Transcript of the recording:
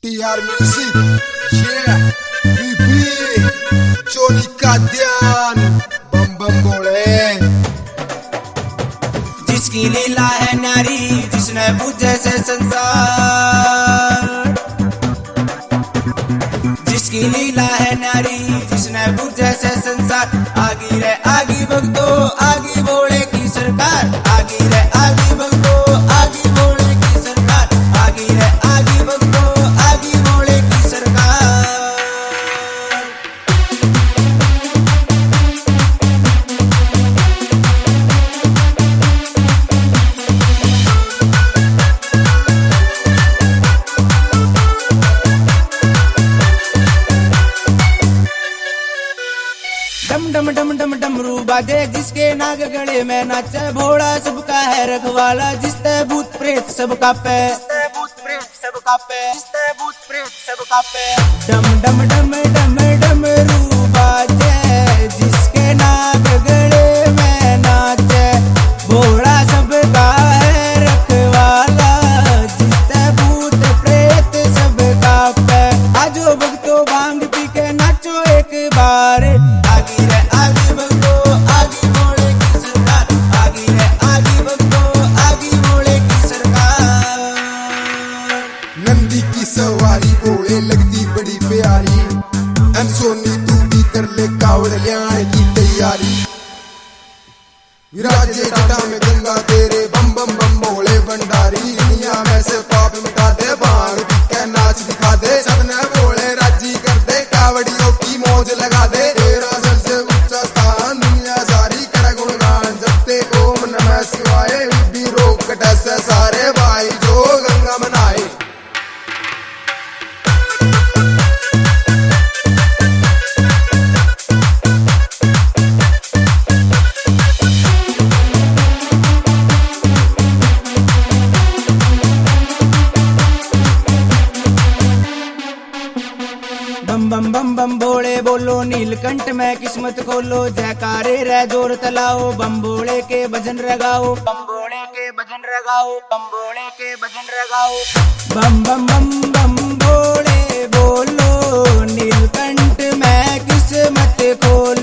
TR Music, yeah, BB, Johnny Kadian, बम बम बोले। जिसकी लीला है न्यारी, जिसने बुझे से संसार। जिसकी लीला है न्यारी, जिसने बुझे से संसार। आगी रे आगी भक्तो, आगी बोले की सरकार। आगी रे आगी भक्तो, आगी बोले की सरकार। आगी रे आगी भक्तो, आगी बोले की सरकार। डम डम डम डम डमरू बाजे, जिसके नाग गले में नाचे। भोला सबका है रखवाला, जिसते भूत प्रेत सबका पे। भूत प्रेत सबका पे, भूत प्रेत सबका पे। डम डम डम डम डमरू बाजे, जिसके नाग गले में नाचे। भोला सबका है रखवाला, जिसते भूत प्रेत सबका पे। आजो भक्तो भांग पी के नाचो एक बार। आगी रे आगी भक्तो, आगी बोले की सरकार। आगी रे आगी भक्तो, आगी बोले की सरकार। नंदी की सवारी बोले लगती बड़ी प्यारी। अनसोनी तू भी कर ले कावड़ लियाने की तैयारी। विराजे जटा में गंगा तेरे, बम बम बम बोले भंडारी। दुनिया में से पाप मिटा दे, भांग पी के नाच दिखा दे। सबने बोले राजी कर दे, कावड़ियों की मौज लगा दे। तेरा सबसे ऊंचा स्थान दुनिया सारी कर गुणगान जपते ओम नमः शिवाय। भी रोक कटे से सारे भाई जो गंगा मनाए। बम बम बम बम बोले बोलो, नीलकंठ में किस्मत खोलो। जयकारे रे जोर तलाओ, बम बोले के भजन लगाओ। बम बोले के भजन लगाओ, बम बोले के भजन लगाओ। बम बम बम बम बोले बोलो, नीलकंठ में किस्मत खोलो।